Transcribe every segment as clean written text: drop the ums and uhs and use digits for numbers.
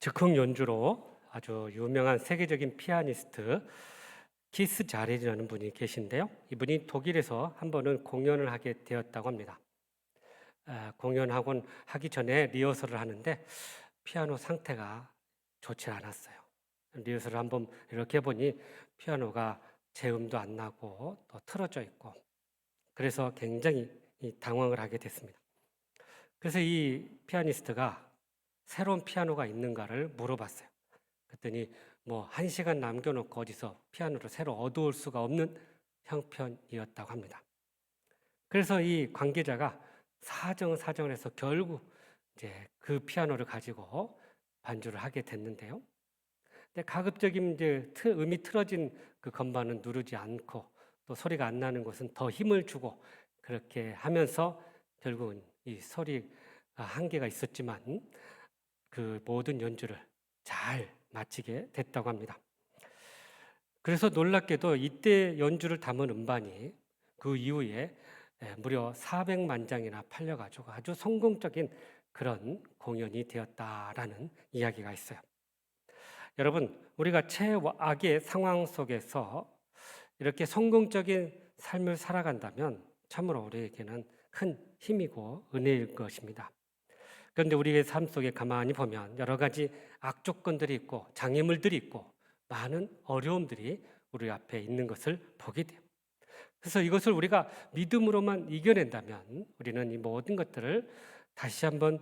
즉흥 연주로 아주 유명한 세계적인 피아니스트 키스 자레리라는 분이 계신데요. 이분이 독일에서 한 번은 공연을 하게 되었다고 합니다. 공연하곤 하기 전에 리허설을 하는데 피아노 상태가 좋지 않았어요. 리허설을 한번 이렇게 해보니 피아노가 재음도 안 나고 또 틀어져 있고, 그래서 굉장히 당황을 하게 됐습니다. 그래서 이 피아니스트가 새로운 피아노가 있는가를 물어봤어요. 그랬더니 뭐 1시간 남겨놓고 어디서 피아노를 새로 얻어올 수가 없는 형편이었다고 합니다. 그래서 이 관계자가 사정을 해서 결국 이제 그 피아노를 가지고 반주를 하게 됐는데요. 근데 가급적이면 이제 음이 틀어진 그 건반은 누르지 않고 또 소리가 안 나는 곳은 더 힘을 주고 그렇게 하면서 결국은 이 소리가 한계가 있었지만 그 모든 연주를 잘 마치게 됐다고 합니다. 그래서 놀랍게도 이때 연주를 담은 음반이 그 이후에 무려 400만 장이나 팔려가지고 아주 성공적인 그런 공연이 되었다라는 이야기가 있어요. 여러분, 우리가 최악의 상황 속에서 이렇게 성공적인 삶을 살아간다면 참으로 우리에게는 큰 힘이고 은혜일 것입니다. 그런데 우리의 삶 속에 가만히 보면 여러 가지 악조건들이 있고 장애물들이 있고 많은 어려움들이 우리 앞에 있는 것을 보게 돼요. 그래서 이것을 우리가 믿음으로만 이겨낸다면 우리는 이 모든 것들을 다시 한번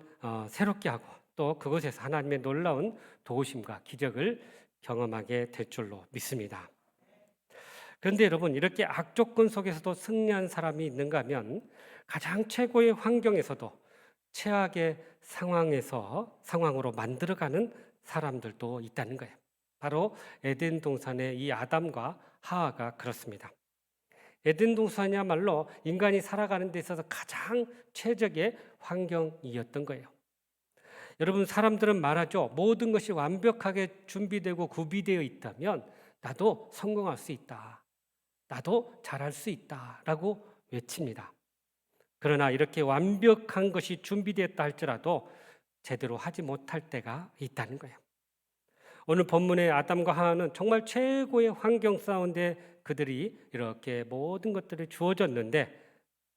새롭게 하고 또 그곳에서 하나님의 놀라운 도우심과 기적을 경험하게 될 줄로 믿습니다. 그런데 여러분, 이렇게 악조건 속에서도 승리한 사람이 있는가 하면 가장 최고의 환경에서도 최악의 상황으로 만들어가는 사람들도 있다는 거예요. 바로 에덴 동산의 이 아담과 하와가 그렇습니다. 에덴 동산이야말로 인간이 살아가는 데 있어서 가장 최적의 환경이었던 거예요. 여러분, 사람들은 말하죠. 모든 것이 완벽하게 준비되고 구비되어 있다면 나도 성공할 수 있다. 나도 잘할 수 있다라고 외칩니다. 그러나 이렇게 완벽한 것이 준비되었다 할지라도 제대로 하지 못할 때가 있다는 거예요. 오늘 본문의 아담과 하와는 정말 최고의 환경 가운데 그들이 이렇게 모든 것들이 주어졌는데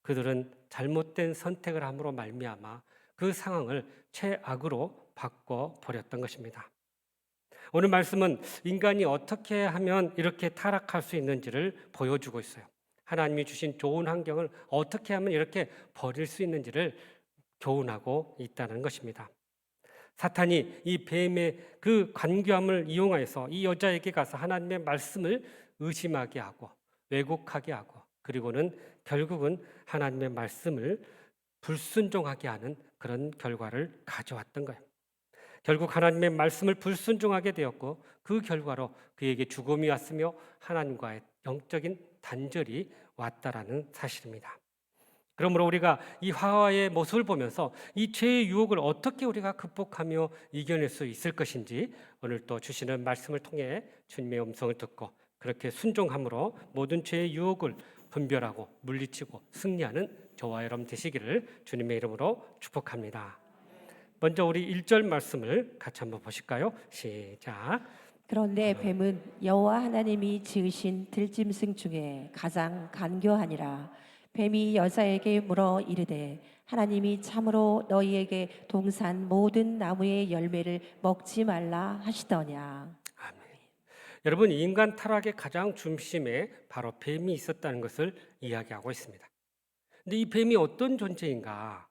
그들은 잘못된 선택을 함으로 말미암아 그 상황을 최악으로 바꿔 버렸던 것입니다. 오늘 말씀은 인간이 어떻게 하면 이렇게 타락할 수 있는지를 보여주고 있어요. 하나님이 주신 좋은 환경을 어떻게 하면 이렇게 버릴 수 있는지를 교훈하고 있다는 것입니다. 사탄이 이 뱀의 그 간교함을 이용해서 이 여자에게 가서 하나님의 말씀을 의심하게 하고 왜곡하게 하고 그리고는 결국은 하나님의 말씀을 불순종하게 하는 그런 결과를 가져왔던 거예요. 결국 하나님의 말씀을 불순종하게 되었고 그 결과로 그에게 죽음이 왔으며 하나님과의 영적인 단절이 왔다라는 사실입니다. 그러므로 우리가 이 하와의 모습을 보면서 이 죄의 유혹을 어떻게 우리가 극복하며 이겨낼 수 있을 것인지 오늘 또 주시는 말씀을 통해 주님의 음성을 듣고 그렇게 순종함으로 모든 죄의 유혹을 분별하고 물리치고 승리하는 저와 여러분 되시기를 주님의 이름으로 축복합니다. 먼저 우리 1절 말씀을 같이 한번 보실까요? 시작. 그런데 뱀은 여호와 하나님이 지으신 들짐승 중에 가장 간교하니라. 뱀이 여자에게 물어 이르되 하나님이 참으로 너희에게 동산 모든 나무의 열매를 먹지 말라 하시더냐. 아멘. 여러분, 인간 타락의 가장 중심에 바로 뱀이 있었다는 것을 이야기하고 있습니다. 근데 이 뱀이 어떤 존재인가?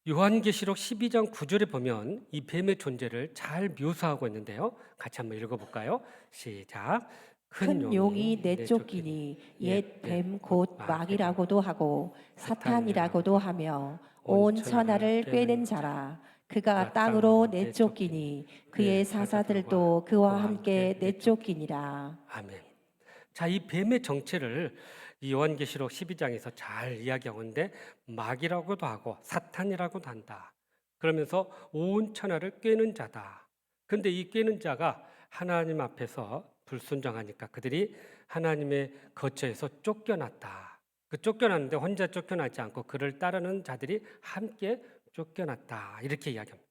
요한계시록 12장 9절에 보면 이 뱀의 존재를 잘 묘사하고 있는데요. 같이 한번 읽어볼까요? 시작. 큰 큰 용이 용이 내쫓기니 내쫓기니 옛 뱀 곧 마귀라 마귀라고도 하고 사탄이라고도 하며 온 천하를 꿰는 자라. 그가 땅으로 내쫓기니 그의 사사들도 그와 함께 내쫓기니라. 아멘. 자, 이 뱀의 정체를 이 요한계시록 12장에서 잘 이야기하고 있는데 마귀라고도 하고 사탄이라고도 한다. 그러면서 온 천하를 꿰는 자다. 근데 이 꿰는 자가 하나님 앞에서 불순종하니까 그들이 하나님의 거처에서 쫓겨났다. 그 쫓겨났는데 혼자 쫓겨나지 않고 그를 따르는 자들이 함께 쫓겨났다. 이렇게 이야기합니다.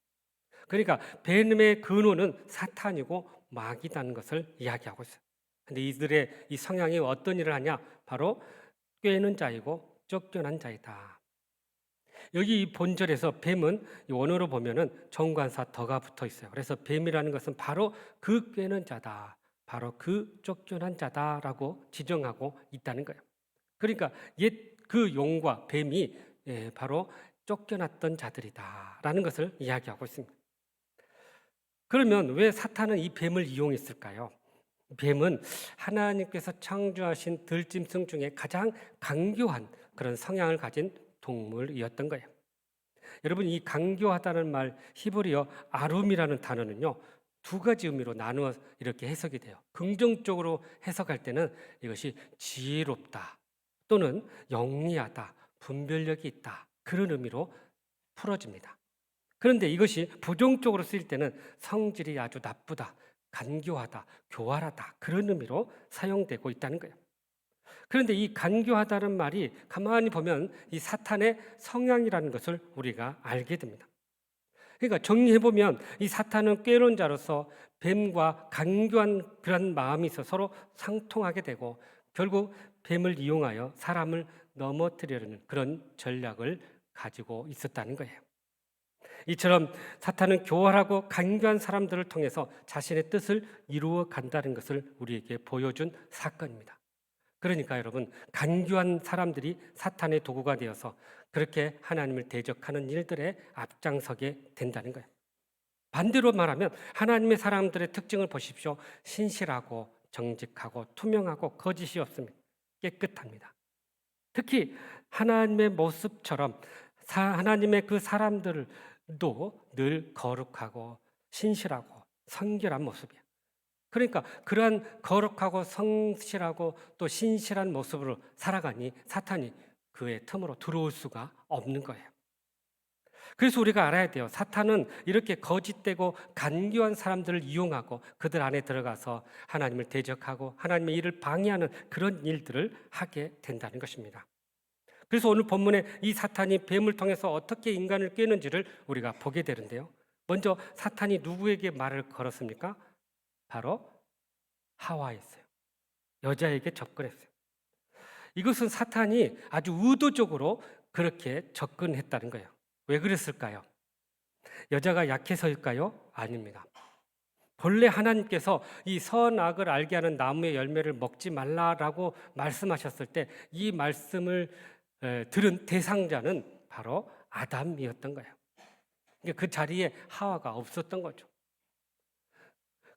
그러니까 뱀의 근원은 사탄이고 마귀다는 것을 이야기하고 있어요. 근데 이들의 이 성향이 어떤 일을 하냐? 바로 꾀는 자이고 쫓겨난 자이다. 여기 이 본절에서 뱀은 이 원어로 보면은 정관사 더가 붙어 있어요. 그래서 뱀이라는 것은 바로 그 꾀는 자다. 바로 그 쫓겨난 자다라고 지정하고 있다는 거예요. 그러니까 옛 그 용과 뱀이 바로 쫓겨났던 자들이다라는 것을 이야기하고 있습니다. 그러면 왜 사탄은 이 뱀을 이용했을까요? 뱀은 하나님께서 창조하신 들짐승 중에 가장 강교한 그런 성향을 가진 동물이었던 거예요. 여러분, 이 강교하다는 말 히브리어 아룸이라는 단어는요, 두 가지 의미로 나누어 이렇게 해석이 돼요. 긍정적으로 해석할 때는 이것이 지혜롭다 또는 영리하다, 분별력이 있다, 그런 의미로 풀어집니다. 그런데 이것이 부정적으로 쓰일 때는 성질이 아주 나쁘다, 간교하다, 교활하다, 그런 의미로 사용되고 있다는 거예요. 그런데 이 간교하다는 말이 가만히 보면 이 사탄의 성향이라는 것을 우리가 알게 됩니다. 그러니까 정리해보면 이 사탄은 꾀론자로서 뱀과 간교한 그런 마음이 있어 서로 상통하게 되고 결국 뱀을 이용하여 사람을 넘어뜨리려는 그런 전략을 가지고 있었다는 거예요. 이처럼 사탄은 교활하고 간교한 사람들을 통해서 자신의 뜻을 이루어 간다는 것을 우리에게 보여준 사건입니다. 그러니까 여러분, 간교한 사람들이 사탄의 도구가 되어서 그렇게 하나님을 대적하는 일들에 앞장서게 된다는 거예요. 반대로 말하면 하나님의 사람들의 특징을 보십시오. 신실하고 정직하고 투명하고 거짓이 없습니다. 깨끗합니다. 특히 하나님의 모습처럼 하나님의 그 사람들도 늘 거룩하고 신실하고 성결한 모습이에요. 그러니까 그러한 거룩하고 성실하고 또 신실한 모습으로 살아가니 사탄이 그의 틈으로 들어올 수가 없는 거예요. 그래서 우리가 알아야 돼요. 사탄은 이렇게 거짓되고 간교한 사람들을 이용하고 그들 안에 들어가서 하나님을 대적하고 하나님의 일을 방해하는 그런 일들을 하게 된다는 것입니다. 그래서 오늘 본문에 이 사탄이 뱀을 통해서 어떻게 인간을 꿰는지를 우리가 보게 되는데요. 먼저 사탄이 누구에게 말을 걸었습니까? 바로 하와였어요. 여자에게 접근했어요. 이것은 사탄이 아주 의도적으로 그렇게 접근했다는 거예요. 왜 그랬을까요? 여자가 약해서일까요? 아닙니다. 본래 하나님께서 이 선악을 알게 하는 나무의 열매를 먹지 말라라고 말씀하셨을 때 이 말씀을 들은 대상자는 바로 아담이었던 거예요. 그 자리에 하와가 없었던 거죠.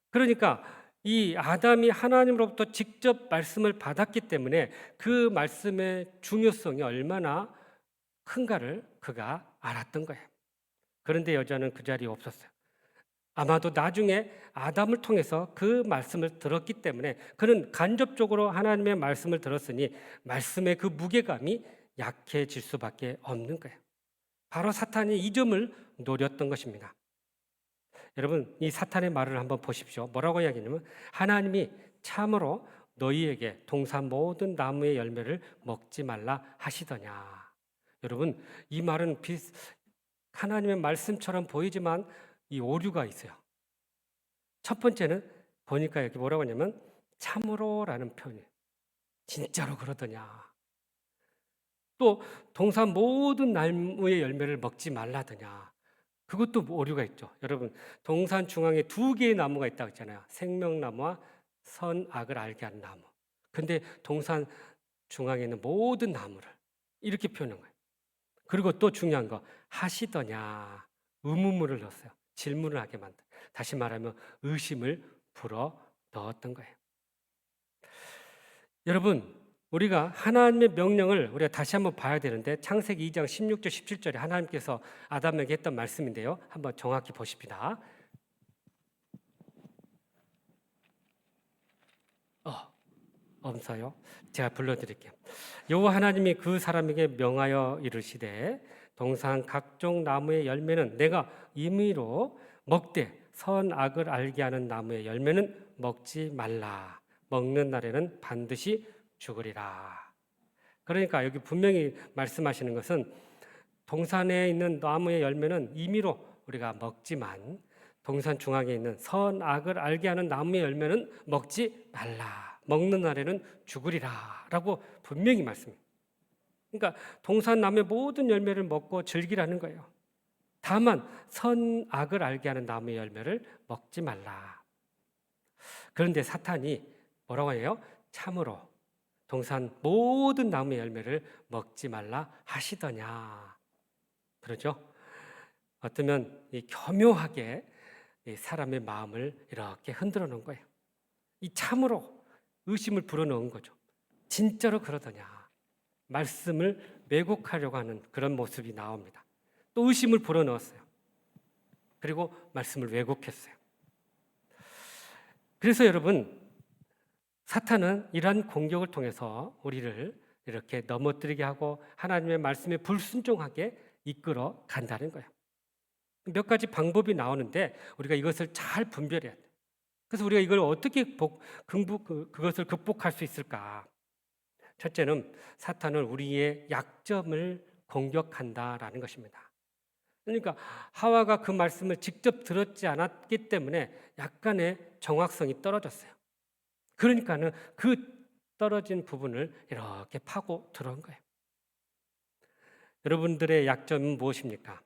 그러니까 이 아담이 하나님으로부터 직접 말씀을 받았기 때문에 그 말씀의 중요성이 얼마나 큰가를 그가 알았던 거예요. 그런데 여자는 그 자리에 없었어요. 아마도 나중에 아담을 통해서 그 말씀을 들었기 때문에 그는 간접적으로 하나님의 말씀을 들었으니 말씀의 그 무게감이 약해질 수밖에 없는 거예요. 바로 사탄이 이 점을 노렸던 것입니다. 여러분, 이 사탄의 말을 한번 보십시오. 뭐라고 이야기하냐면 하나님이 참으로 너희에게 동산 모든 나무의 열매를 먹지 말라 하시더냐. 여러분, 이 말은 하나님의 말씀처럼 보이지만 이 오류가 있어요. 첫 번째는 보니까 여기 뭐라고 하냐면 참으로라는 표현이에요. 진짜로 그러더냐. 또 동산 모든 나무의 열매를 먹지 말라더냐. 그것도 오류가 있죠. 여러분, 동산 중앙에 두 개의 나무가 있다고 했잖아요. 생명나무와 선악을 알게 하는 나무. 근데 동산 중앙에 있는 모든 나무를 이렇게 표현한 거예요. 그리고 또 중요한 거 하시더냐. 의문문을 넣었어요. 질문을 하게 만든. 다시 말하면 의심을 불어 넣었던 거예요. 여러분, 우리가 하나님의 명령을 우리가 다시 한번 봐야 되는데 창세기 2장 16절 17절에 하나님께서 아담에게 했던 말씀인데요. 한번 정확히 보십시다. 엄서요. 제가 불러드릴게요. 여호와 하나님이 그 사람에게 명하여 이르시되 동산 각종 나무의 열매는 내가 임의로 먹되 선악을 알게 하는 나무의 열매는 먹지 말라. 먹는 날에는 반드시 죽으리라. 그러니까 여기 분명히 말씀하시는 것은 동산에 있는 나무의 열매는 임의로 우리가 먹지만 동산 중앙에 있는 선악을 알게 하는 나무의 열매는 먹지 말라. 먹는 날에는 죽으리라 라고 분명히 말씀해요. 그러니까 동산나무의 모든 열매를 먹고 즐기라는 거예요. 다만 선악을 알게 하는 나무의 열매를 먹지 말라. 그런데 사탄이 뭐라고 해요? 참으로 동산 모든 나무의 열매를 먹지 말라 하시더냐. 그러죠? 어쩌면 교묘하게 사람의 마음을 이렇게 흔들어 놓은 거예요. 이 참으로 의심을 불어넣은 거죠. 진짜로 그러더냐. 말씀을 왜곡하려고 하는 그런 모습이 나옵니다. 또 의심을 불어넣었어요. 그리고 말씀을 왜곡했어요. 그래서 여러분, 사탄은 이러한 공격을 통해서 우리를 이렇게 넘어뜨리게 하고 하나님의 말씀에 불순종하게 이끌어 간다는 거예요. 몇 가지 방법이 나오는데 우리가 이것을 잘 분별해야 돼요. 그래서 우리가 이걸 어떻게 그것을 극복할 수 있을까? 첫째는 사탄은 우리의 약점을 공격한다라는 것입니다. 그러니까 하와가 그 말씀을 직접 들었지 않았기 때문에 약간의 정확성이 떨어졌어요. 그러니까는 그 떨어진 부분을 이렇게 파고 들어온 거예요. 여러분들의 약점은 무엇입니까?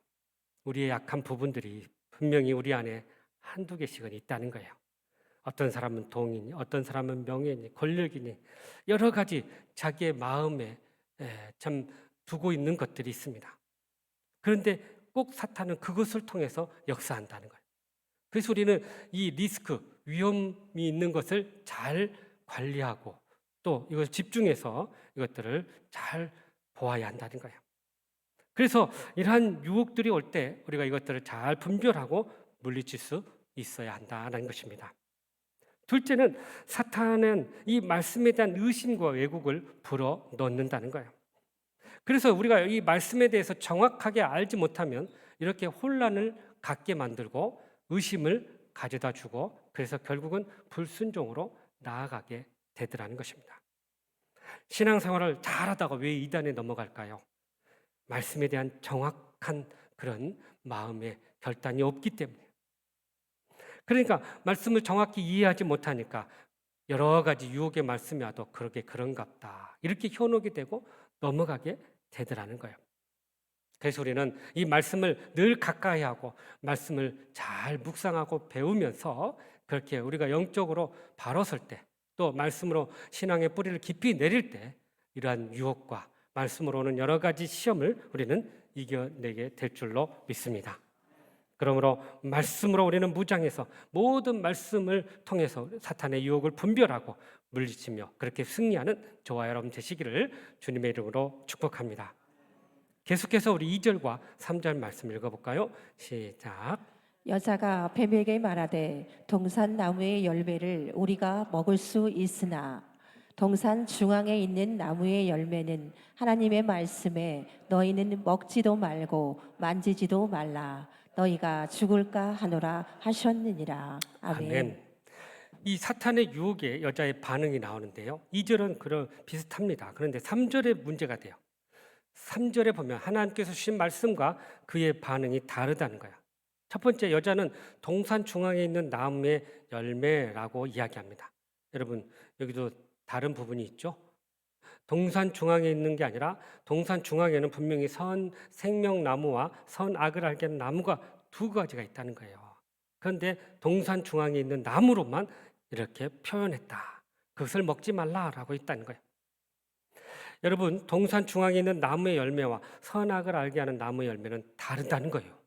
우리의 약한 부분들이 분명히 우리 안에 한두 개씩은 있다는 거예요. 어떤 사람은 돈이니, 어떤 사람은 명예니, 권력이니 여러 가지 자기의 마음에 참 두고 있는 것들이 있습니다. 그런데 꼭 사탄은 그것을 통해서 역사한다는 거예요. 그래서 우리는 이 리스크, 위험이 있는 것을 잘 관리하고 또 이것을 집중해서 이것들을 잘 보아야 한다는 거예요. 그래서 이러한 유혹들이 올 때 우리가 이것들을 잘 분별하고 물리칠 수 있어야 한다는 것입니다. 둘째는 사탄은 이 말씀에 대한 의심과 왜곡을 불어 넣는다는 거예요. 그래서 우리가 이 말씀에 대해서 정확하게 알지 못하면 이렇게 혼란을 갖게 만들고 의심을 가져다 주고 그래서 결국은 불순종으로 나아가게 되더라는 것입니다. 신앙생활을 잘하다가 왜 이단에 넘어갈까요? 말씀에 대한 정확한 그런 마음의 결단이 없기 때문에. 그러니까 말씀을 정확히 이해하지 못하니까 여러 가지 유혹의 말씀이 와도 그런갑다 이렇게 현혹이 되고 넘어가게 되더라는 거예요. 그래서 우리는 이 말씀을 늘 가까이 하고 말씀을 잘 묵상하고 배우면서 그렇게 우리가 영적으로 바로 설 때 또 말씀으로 신앙의 뿌리를 깊이 내릴 때 이러한 유혹과 말씀으로 오는 여러 가지 시험을 우리는 이겨내게 될 줄로 믿습니다. 그러므로 말씀으로 우리는 무장해서 모든 말씀을 통해서 사탄의 유혹을 분별하고 물리치며 그렇게 승리하는 저와 여러분 되시기를 주님의 이름으로 축복합니다. 계속해서 우리 2절과 3절 말씀 읽어볼까요? 시작. 여자가 뱀에게 말하되 동산 나무의 열매를 우리가 먹을 수 있으나 동산 중앙에 있는 나무의 열매는 하나님의 말씀에 너희는 먹지도 말고 만지지도 말라 너희가 죽을까 하노라 하셨느니라. 아멘. 아멘. 이 사탄의 유혹에 여자의 반응이 나오는데요. 2절은 그런 비슷합니다. 그런데 3절에 문제가 돼요. 3절에 보면 하나님께서 주신 말씀과 그의 반응이 다르다는 거야. 첫 번째, 여자는 동산 중앙에 있는 나무의 열매라고 이야기합니다. 여러분, 여기도 다른 부분이 있죠? 동산 중앙에 있는 게 아니라 동산 중앙에는 분명히 생명나무와 선악을 알게 하는 나무가 두 가지가 있다는 거예요. 그런데 동산 중앙에 있는 나무로만 이렇게 표현했다. 그것을 먹지 말라라고 있다는 거예요. 여러분, 동산 중앙에 있는 나무의 열매와 선악을 알게 하는 나무의 열매는 다르다는 거예요.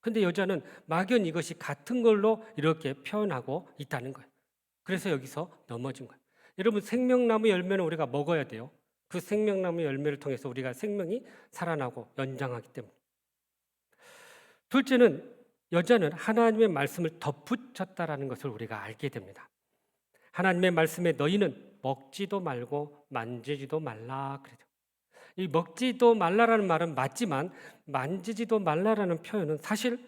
근데 여자는 막연히 이것이 같은 걸로 이렇게 표현하고 있다는 거예요. 그래서 여기서 넘어진 거예요. 여러분, 생명나무 열매는 우리가 먹어야 돼요. 그 생명나무 열매를 통해서 우리가 생명이 살아나고 연장하기 때문에. 둘째는 여자는 하나님의 말씀을 덧붙였다라는 것을 우리가 알게 됩니다. 하나님의 말씀에 너희는 먹지도 말고 만지지도 말라 그러죠. 이 먹지도 말라라는 말은 맞지만 만지지도 말라라는 표현은 사실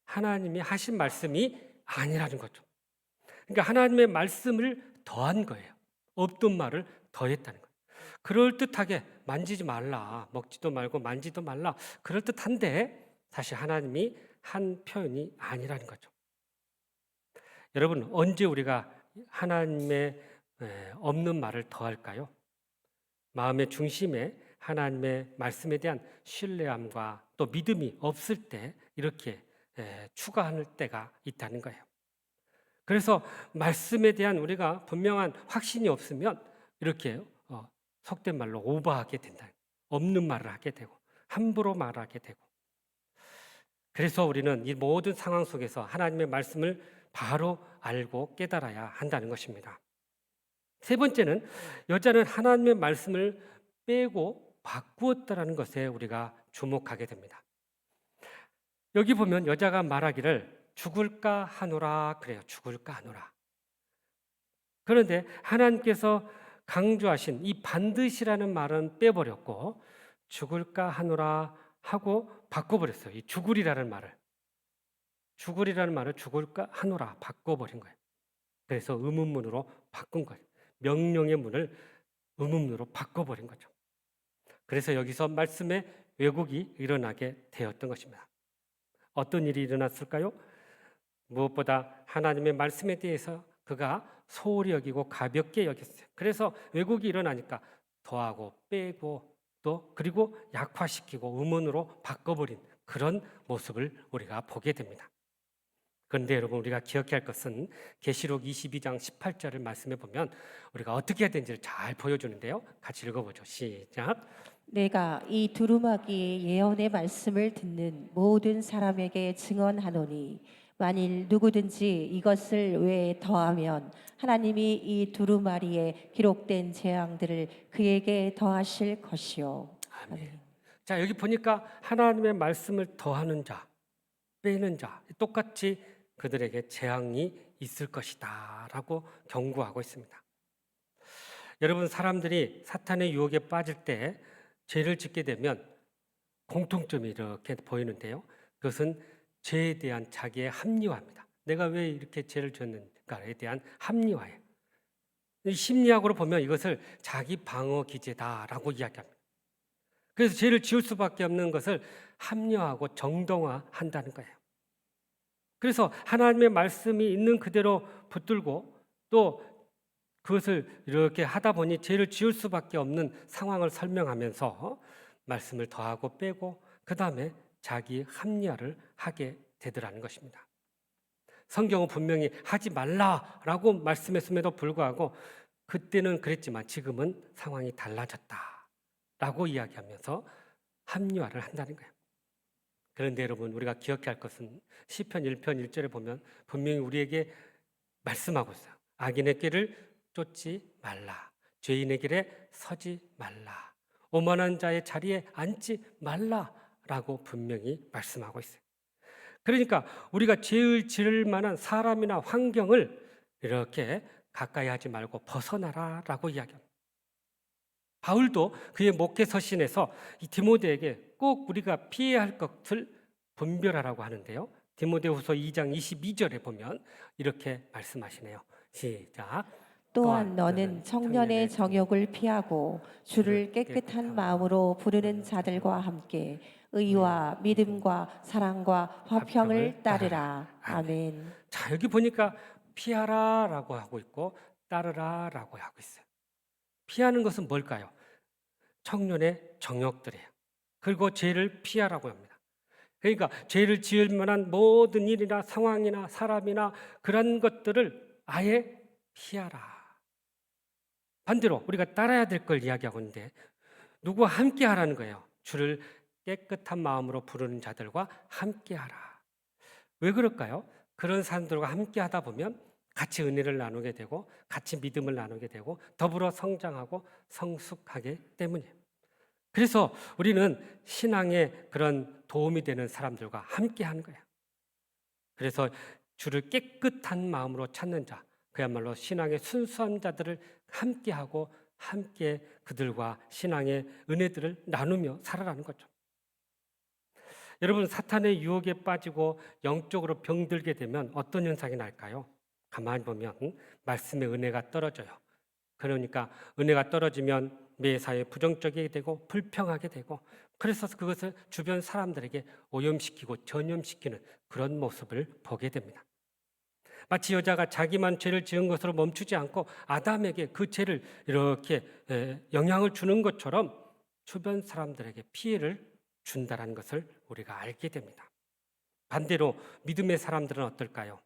하나님이 하신 말씀이 아니라는 거죠. 그러니까 하나님의 말씀을 더한 거예요. 없던 말을 더했다는 거예요. 그럴듯하게 만지지 말라, 먹지도 말고 만지도 말라 그럴듯한데 사실 하나님이 한 표현이 아니라는 거죠. 여러분, 언제 우리가 하나님의 없는 말을 더할까요? 마음의 중심에 하나님의 말씀에 대한 신뢰함과 또 믿음이 없을 때 이렇게 추가할 때가 있다는 거예요. 그래서 말씀에 대한 우리가 분명한 확신이 없으면 이렇게 속된 말로 오버하게 된다. 없는 말을 하게 되고 함부로 말하게 되고. 그래서 우리는 이 모든 상황 속에서 하나님의 말씀을 바로 알고 깨달아야 한다는 것입니다. 세 번째는 여자는 하나님의 말씀을 빼고 바꾸었다라는 것에 우리가 주목하게 됩니다. 여기 보면 여자가 말하기를 죽을까 하노라 그래요. 죽을까 하노라. 그런데 하나님께서 강조하신 이 반드시라는 말은 빼버렸고 죽을까 하노라 하고 바꿔버렸어요. 이 죽으리라는 말을. 죽으리라는 말을 죽을까 하노라 바꿔버린 거예요. 그래서 의문문으로 바꾼 거예요. 명령의 문을 의문문으로 바꿔버린 거죠. 그래서 여기서 말씀의 왜곡이 일어나게 되었던 것입니다. 어떤 일이 일어났을까요? 무엇보다 하나님의 말씀에 대해서 그가 소홀히 여기고 가볍게 여겼어요. 그래서 왜곡이 일어나니까 더하고 빼고 또 그리고 약화시키고 음원으로 바꿔버린 그런 모습을 우리가 보게 됩니다. 그런데 여러분 우리가 기억해야 할 것은 계시록 22장 18절을 말씀해 보면 우리가 어떻게 해야 되는지를 잘 보여주는데요. 같이 읽어보죠. 시작. 내가 이 두루마기의 예언의 말씀을 듣는 모든 사람에게 증언하노니 만일 누구든지 이것을 외에 더하면 하나님이 이 두루마리에 기록된 재앙들을 그에게 더하실 것이요. 아멘. 자, 여기 보니까 하나님의 말씀을 더하는 자, 빼는 자 똑같이 그들에게 재앙이 있을 것이다라고 경고하고 있습니다. 여러분 사람들이 사탄의 유혹에 빠질 때 죄를 짓게 되면 공통점이 이렇게 보이는데요. 그것은 죄에 대한 자기의 합리화입니다. 내가 왜 이렇게 죄를 지었는가에 대한 합리화예요. 심리학으로 보면 이것을 자기 방어 기제다라고 이야기합니다. 그래서 죄를 지을 수밖에 없는 것을 합리화하고 정당화한다는 거예요. 그래서 하나님의 말씀이 있는 그대로 붙들고 또 그것을 이렇게 하다 보니 죄를 지을 수밖에 없는 상황을 설명하면서 말씀을 더하고 빼고 그 다음에 자기 합리화를 하게 되더라는 것입니다. 성경은 분명히 하지 말라라고 말씀했음에도 불구하고 그때는 그랬지만 지금은 상황이 달라졌다라고 이야기하면서 합리화를 한다는 거예요. 그런데 여러분 우리가 기억해야 할 것은 시편 1편 1절에 보면 분명히 우리에게 말씀하고 있어요. 악인의 길을 쫓지 말라. 죄인의 길에 서지 말라. 오만한 자의 자리에 앉지 말라라고 분명히 말씀하고 있어요. 그러니까 우리가 죄를 지을 만한 사람이나 환경을 이렇게 가까이 하지 말고 벗어나라라고 이야기합니다. 바울도 그의 목회 서신에서 이 디모데에게 꼭 우리가 피해야 할 것을 분별하라고 하는데요. 디모데후서 2장 22절에 보면 이렇게 말씀하시네요. 시작. 또한 너는 청년의 정욕을 피하고 주를 깨끗한 마음으로 부르는 자들과 함께 의와 믿음과 사랑과 화평을 따르라. 아멘. 자, 여기 보니까 피하라라고 하고 있고 따르라라고 하고 있어요. 피하는 것은 뭘까요? 청년의 정욕들이에요. 그리고 죄를 피하라고 합니다. 그러니까 죄를 지을 만한 모든 일이나 상황이나 사람이나 그런 것들을 아예 피하라. 반대로 우리가 따라야 될 걸 이야기하고 있는데 누구와 함께 하라는 거예요. 주를 깨끗한 마음으로 부르는 자들과 함께 하라. 왜 그럴까요? 그런 사람들과 함께 하다 보면 같이 은혜를 나누게 되고 같이 믿음을 나누게 되고 더불어 성장하고 성숙하게 때문이에요. 그래서 우리는 신앙에 그런 도움이 되는 사람들과 함께 하는 거예요. 그래서 주를 깨끗한 마음으로 찾는 자, 그야말로 신앙의 순수한 자들을 함께하고 함께 그들과 신앙의 은혜들을 나누며 살아가는 거죠. 여러분 사탄의 유혹에 빠지고 영적으로 병들게 되면 어떤 현상이 날까요? 가만히 보면 말씀의 은혜가 떨어져요. 그러니까 은혜가 떨어지면 매사에 부정적이게 되고 불평하게 되고 그래서 그것을 주변 사람들에게 오염시키고 전염시키는 그런 모습을 보게 됩니다. 마치 여자가 자기만 죄를 지은 것으로 멈추지 않고 아담에게 그 죄를 이렇게 영향을 주는 것처럼 주변 사람들에게 피해를 준다는 것을 우리가 알게 됩니다. 반대로 믿음의 사람들은 어떨까요?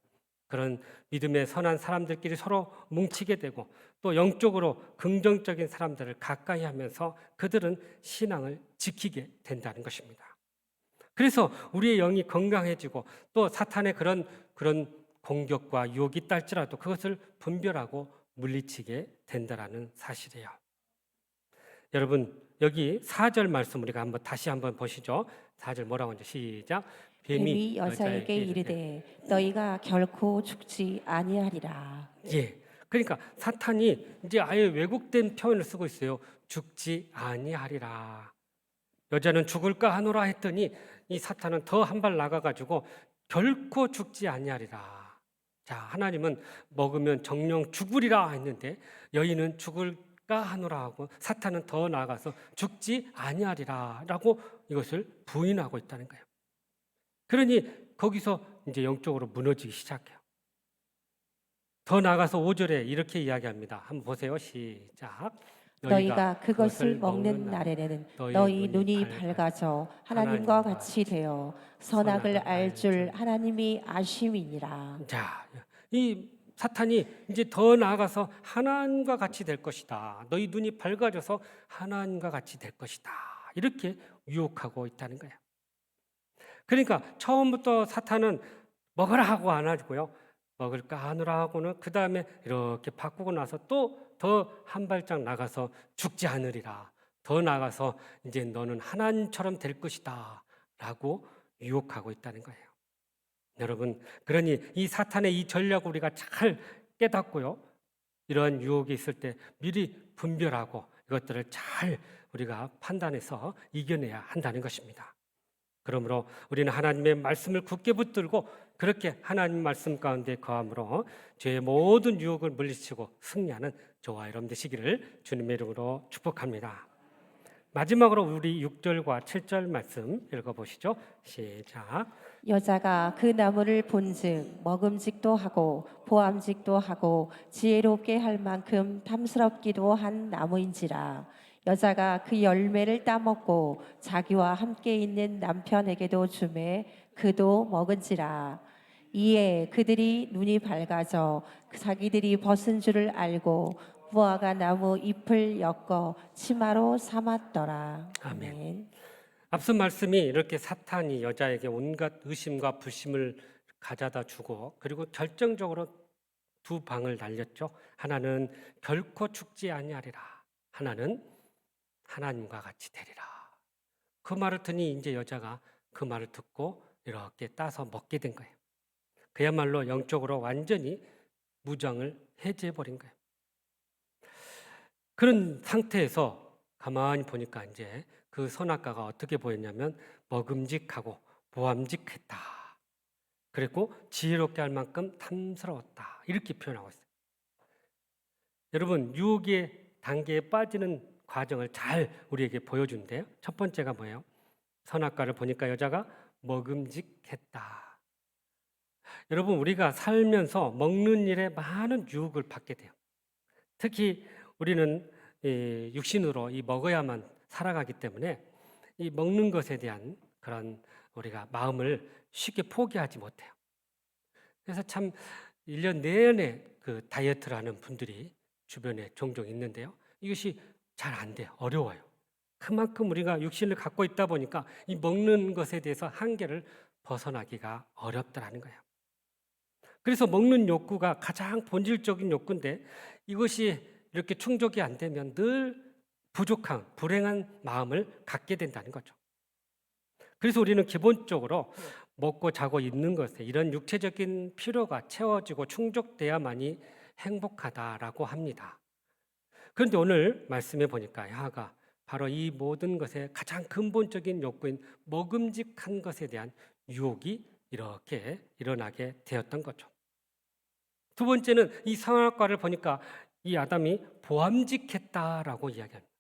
그런 믿음의 선한 사람들끼리 서로 뭉치게 되고 또 영적으로 긍정적인 사람들을 가까이 하면서 그들은 신앙을 지키게 된다는 것입니다. 그래서 우리의 영이 건강해지고 또 사탄의 그런 공격과 유혹이 있달지라도 그것을 분별하고 물리치게 된다는 사실이에요. 여러분 여기 4절 말씀 우리가 다시 한번 보시죠. 4절 뭐라고 하죠? 시작. 뱀이 여자에게 이르되 너희가 결코 죽지 아니하리라. 예. 그러니까 사탄이 이제 아예 왜곡된 표현을 쓰고 있어요. 죽지 아니하리라. 여자는 죽을까 하노라 했더니 이 사탄은 더 한 발 나가가지고 결코 죽지 아니하리라. 자, 하나님은 먹으면 정령 죽으리라 했는데 여인은 죽을까 하노라 하고 사탄은 더 나아가서 죽지 아니하리라라고 이것을 부인하고 있다는 거예요. 그러니 거기서 이제 영적으로 무너지기 시작해요. 더 나아가서 5절에 이렇게 이야기합니다. 한번 보세요. 시작. 너희가 그것을 먹는 날에는 너희 눈이 밝아져 하나님과 같이 되어 선악을 알 줄 하나님이 아심이니라. 자, 이 사탄이 이제 더 나아가서 하나님과 같이 될 것이다. 너희 눈이 밝아져서 하나님과 같이 될 것이다. 이렇게 유혹하고 있다는 거예요. 그러니까 처음부터 사탄은 먹으라 하고 안 하고요. 먹을까 하느라 하고는 그 다음에 이렇게 바꾸고 나서 또 더 한 발짝 나가서 죽지 않으리라. 더 나가서 이제 너는 하나님처럼 될 것이다. 라고 유혹하고 있다는 거예요. 여러분, 그러니 이 사탄의 이 전략을 우리가 잘 깨닫고요. 이러한 유혹이 있을 때 미리 분별하고 이것들을 잘 우리가 판단해서 이겨내야 한다는 것입니다. 그러므로 우리는 하나님의 말씀을 굳게 붙들고 그렇게 하나님 말씀 가운데 거함으로 죄의 모든 유혹을 물리치고 승리하는 저와 여러분 되시기를 주님의 이름으로 축복합니다. 마지막으로 우리 6절과 7절 말씀 읽어보시죠. 시작. 여자가 그 나무를 본즉 먹음직도 하고 보암직도 하고 지혜롭게 할 만큼 탐스럽기도 한 나무인지라. 여자가 그 열매를 따먹고 자기와 함께 있는 남편에게도 주매 그도 먹은지라. 이에 그들이 눈이 밝아져 자기들이 벗은 줄을 알고 무화과 나무 잎을 엮어 치마로 삼았더라. 아멘. 앞선 말씀이 이렇게 사탄이 여자에게 온갖 의심과 불심을 가져다 주고 그리고 결정적으로 두 방을 날렸죠. 하나는 결코 죽지 아니하리라. 하나는 하나님과 같이 되리라. 그 말을 듣니 이제 여자가 그 말을 듣고 이렇게 따서 먹게 된 거예요. 그야말로 영적으로 완전히 무장을 해제해버린 거예요. 그런 상태에서 가만히 보니까 이제 그 선악과가 어떻게 보였냐면 먹음직하고 보암직했다. 그리고 지혜롭게 할 만큼 탐스러웠다. 이렇게 표현하고 있어요. 여러분, 유혹의 단계에 빠지는 과정을 잘 우리에게 보여준대요. 첫 번째가 뭐예요? 선악과를 보니까 여자가 먹음직했다. 여러분, 우리가 살면서 먹는 일에 많은 유혹을 받게 돼요. 특히 우리는 육신으로 이 먹어야만 살아가기 때문에 이 먹는 것에 대한 그런 우리가 마음을 쉽게 포기하지 못해요. 그래서 참 1년 내내 그 다이어트를 하는 분들이 주변에 종종 있는데요. 이것이 잘 안 돼요. 어려워요. 그만큼 우리가 육신을 갖고 있다 보니까 이 먹는 것에 대해서 한계를 벗어나기가 어렵다라는 거예요. 그래서 먹는 욕구가 가장 본질적인 욕구인데 이것이 이렇게 충족이 안 되면 늘 부족한, 불행한 마음을 갖게 된다는 거죠. 그래서 우리는 기본적으로 먹고 자고 있는 것에 이런 육체적인 필요가 채워지고 충족돼야만이 행복하다라고 합니다. 그런데 오늘 말씀해 보니까 야가 바로 이 모든 것의 가장 근본적인 욕구인 먹음직한 것에 대한 유혹이 이렇게 일어나게 되었던 거죠. 두 번째는 이 선악과를 보니까 이 아담이 보암직했다라고 이야기합니다.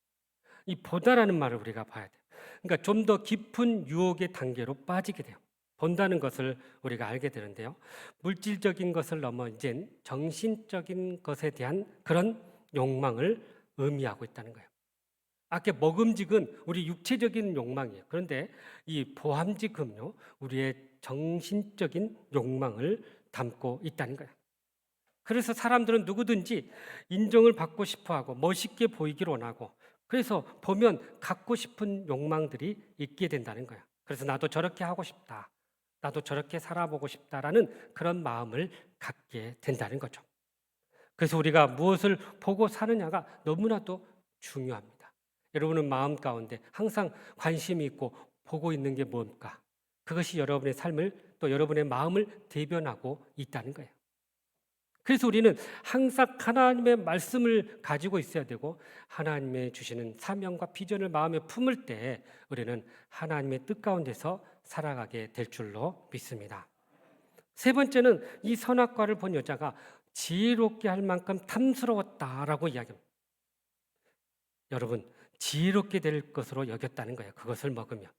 이 보다라는 말을 우리가 봐야 돼요. 그러니까 좀 더 깊은 유혹의 단계로 빠지게 돼요. 본다는 것을 우리가 알게 되는데요. 물질적인 것을 넘어 이젠 정신적인 것에 대한 그런 욕망을 의미하고 있다는 거예요. 아까 먹음직은 우리 육체적인 욕망이에요. 그런데 이 보암직은요, 우리의 정신적인 욕망을 담고 있다는 거예요. 그래서 사람들은 누구든지 인정을 받고 싶어 하고 멋있게 보이기를 원하고, 그래서 보면 갖고 싶은 욕망들이 있게 된다는 거야. 그래서 나도 저렇게 하고 싶다. 나도 저렇게 살아보고 싶다라는 그런 마음을 갖게 된다는 거죠. 그래서 우리가 무엇을 보고 사느냐가 너무나도 중요합니다. 여러분은 마음 가운데 항상 관심이 있고 보고 있는 게 뭘까? 그것이 여러분의 삶을, 또 여러분의 마음을 대변하고 있다는 거예요. 그래서 우리는 항상 하나님의 말씀을 가지고 있어야 되고, 하나님의 주시는 사명과 비전을 마음에 품을 때 우리는 하나님의 뜻 가운데서 살아가게 될 줄로 믿습니다. 세 번째는 이 선악과를 본 여자가 지혜롭게 할 만큼 탐스러웠다라고 이야기합니다. 여러분, 지혜롭게 될 것으로 여겼다는 거예요. 그것을 먹으면.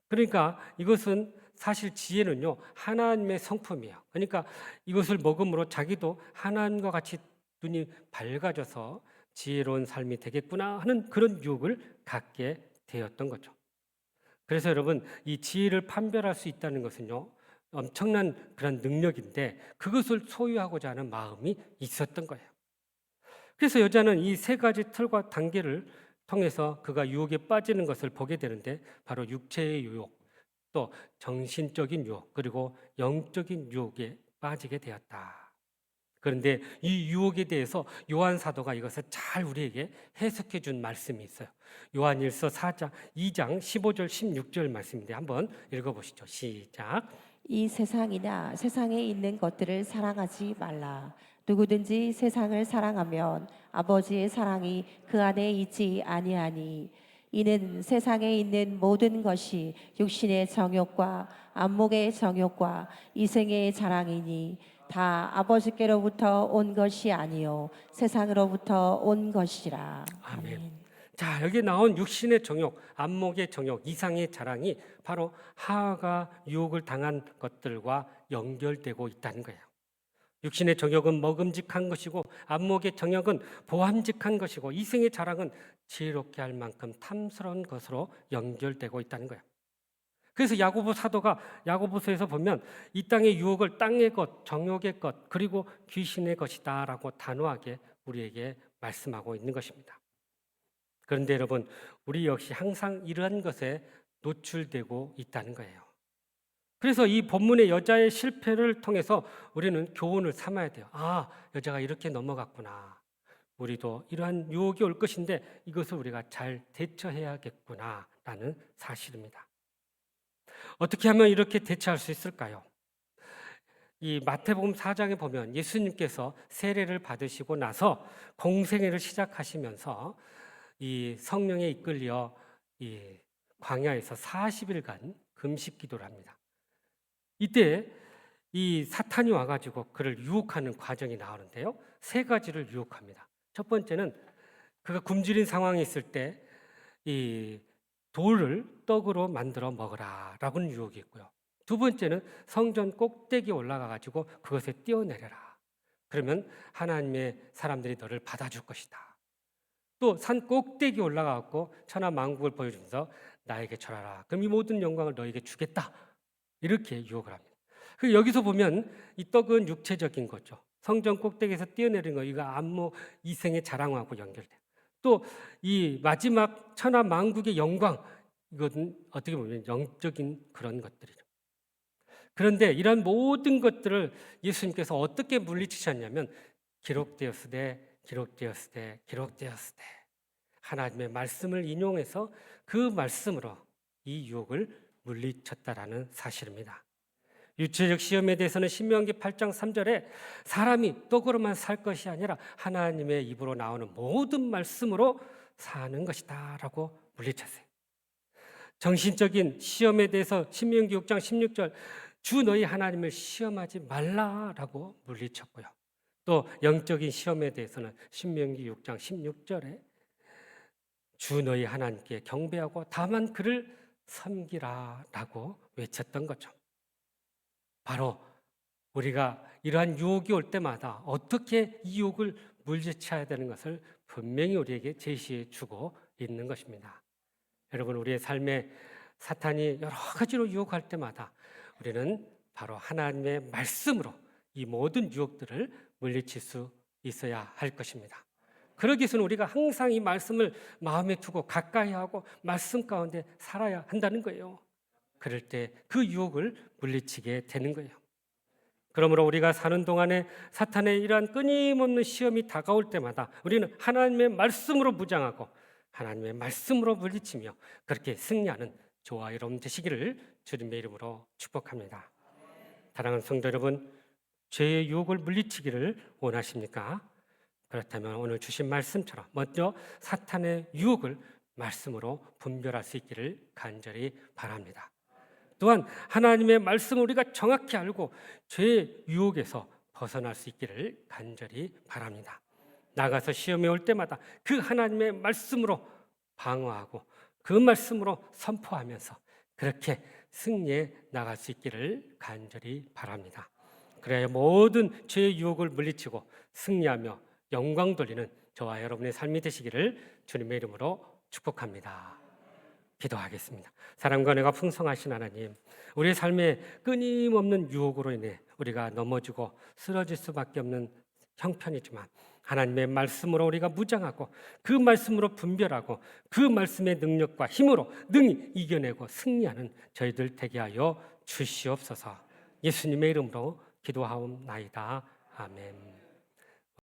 그러니까 이것은 사실 지혜는요, 하나님의 성품이에요. 그러니까 이것을 먹음으로 자기도 하나님과 같이 눈이 밝아져서 지혜로운 삶이 되겠구나 하는 그런 유혹을 갖게 되었던 거죠. 그래서 여러분, 이 지혜를 판별할 수 있다는 것은요, 엄청난 그런 능력인데 그것을 소유하고자 하는 마음이 있었던 거예요. 그래서 여자는 이 세 가지 틀과 단계를 통해서 그가 유혹에 빠지는 것을 보게 되는데, 바로 육체의 유혹, 또 정신적인 유혹, 그리고 영적인 유혹에 빠지게 되었다. 그런데 이 유혹에 대해서 요한 사도가 이것을 잘 우리에게 해석해 준 말씀이 있어요. 요한일서 2장 15절 16절 말씀인데 한번 읽어보시죠. 시작. 이 세상이나 세상에 있는 것들을 사랑하지 말라. 누구든지 세상을 사랑하면 아버지의 사랑이 그 안에 있지 아니하니, 이는 세상에 있는 모든 것이 육신의 정욕과 안목의 정욕과 이생의 자랑이니 다 아버지께로부터 온 것이 아니요 세상으로부터 온 것이라. 아멘. 아멘. 자, 여기 나온 육신의 정욕, 안목의 정욕, 이상의 자랑이 바로 하하가 유혹을 당한 것들과 연결되고 있다는 거예요. 육신의 정욕은 먹음직한 것이고, 안목의 정욕은 보암직한 것이고, 이생의 자랑은 지혜롭게 할 만큼 탐스러운 것으로 연결되고 있다는 거예요. 그래서 야고보 사도가 야고보서에서 보면 이 땅의 유혹을 땅의 것, 정욕의 것, 그리고 귀신의 것이다라고 단호하게 우리에게 말씀하고 있는 것입니다. 그런데 여러분, 우리 역시 항상 이러한 것에 노출되고 있다는 거예요. 그래서 이 본문의 여자의 실패를 통해서 우리는 교훈을 삼아야 돼요. 아, 여자가 이렇게 넘어갔구나. 우리도 이러한 유혹이 올 것인데 이것을 우리가 잘 대처해야겠구나라는 사실입니다. 어떻게 하면 이렇게 대처할 수 있을까요? 이 마태복음 4장에 보면 예수님께서 세례를 받으시고 나서 공생애를 시작하시면서 이 성령에 이끌려 이 광야에서 40일간 금식 기도를 합니다. 이때 이 사탄이 와가지고 그를 유혹하는 과정이 나오는데요. 세 가지를 유혹합니다. 첫 번째는 그가 굶주린 상황에 있을 때 이 돌을 떡으로 만들어 먹으라라고는 유혹이 있고요. 두 번째는 성전 꼭대기에 올라가가지고 그것에 뛰어내려라. 그러면 하나님의 사람들이 너를 받아줄 것이다. 또 산 꼭대기에 올라가고 천하 만국을 보여주면서 나에게 절하라. 그럼 이 모든 영광을 너에게 주겠다. 이렇게 유혹을 합니다. 그 여기서 보면 이 떡은 육체적인 거죠. 성전 꼭대기에서 뛰어내린 거, 이거 안목 이생의 자랑하고 연결돼요. 또 이 마지막 천하 만국의 영광, 이것은 어떻게 보면 영적인 그런 것들이죠. 그런데 이런 모든 것들을 예수님께서 어떻게 물리치셨냐면 기록되었으되 기록되었으되 기록되었으되, 하나님의 말씀을 인용해서 그 말씀으로 이 유혹을 물리쳤다라는 사실입니다. 유체적 시험에 대해서는 신명기 8장 3절에 사람이 떡으로만 살 것이 아니라 하나님의 입으로 나오는 모든 말씀으로 사는 것이다 라고 물리쳤어요. 정신적인 시험에 대해서 신명기 6장 16절 주 너희 하나님을 시험하지 말라라고 물리쳤고요. 또 영적인 시험에 대해서는 신명기 6장 16절에 주 너희 하나님께 경배하고 다만 그를 섬기라라고 외쳤던 거죠. 바로 우리가 이러한 유혹이 올 때마다 어떻게 이 유혹을 물리쳐야 되는 것을 분명히 우리에게 제시해 주고 있는 것입니다. 여러분, 우리의 삶에 사탄이 여러 가지로 유혹할 때마다 우리는 바로 하나님의 말씀으로 이 모든 유혹들을 물리칠 수 있어야 할 것입니다. 그러기 위해서는 우리가 항상 이 말씀을 마음에 두고 가까이 하고 말씀 가운데 살아야 한다는 거예요. 그럴 때 그 유혹을 물리치게 되는 거예요. 그러므로 우리가 사는 동안에 사탄의 이러한 끊임없는 시험이 다가올 때마다 우리는 하나님의 말씀으로 무장하고 하나님의 말씀으로 물리치며 그렇게 승리하는 저와 여러분 되시기를 주님의 이름으로 축복합니다. 사랑하는 성도 여러분, 죄의 유혹을 물리치기를 원하십니까? 그렇다면 오늘 주신 말씀처럼 먼저 사탄의 유혹을 말씀으로 분별할 수 있기를 간절히 바랍니다. 또한 하나님의 말씀을 우리가 정확히 알고 죄의 유혹에서 벗어날 수 있기를 간절히 바랍니다. 나가서 시험이 올 때마다 그 하나님의 말씀으로 방어하고 그 말씀으로 선포하면서 그렇게 승리해 나갈 수 있기를 간절히 바랍니다. 그래야 모든 죄의 유혹을 물리치고 승리하며 영광 돌리는 저와 여러분의 삶이 되시기를 주님의 이름으로 축복합니다. 기도하겠습니다. 사랑과 은혜가 풍성하신 하나님, 우리의 삶에 끊임없는 유혹으로 인해 우리가 넘어지고 쓰러질 수밖에 없는 형편이지만 하나님의 말씀으로 우리가 무장하고 그 말씀으로 분별하고 그 말씀의 능력과 힘으로 능히 이겨내고 승리하는 저희들 되게 하여 주시옵소서. 예수님의 이름으로 기도하옵나이다. 아멘.